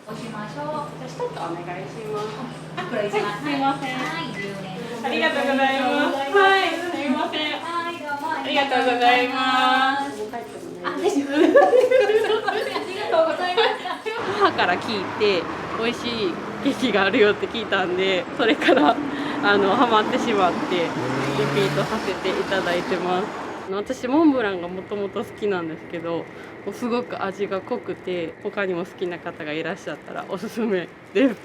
押しましょう。じゃあ一つお願いします。あ、これ一番。すいません。はい、10年。ありがとうございます。はい、すいません。はい、どうもありがとうございます。あ、大丈夫。ありがとうございました。母から聞いて美味しいケーキがあるよって聞いたんで、それからハマってしまってリピートさせていただいてます。私モンブランがもともと好きなんですけど、もうすごく味が濃くて他にも好きな方がいらっしゃったらおすすめです。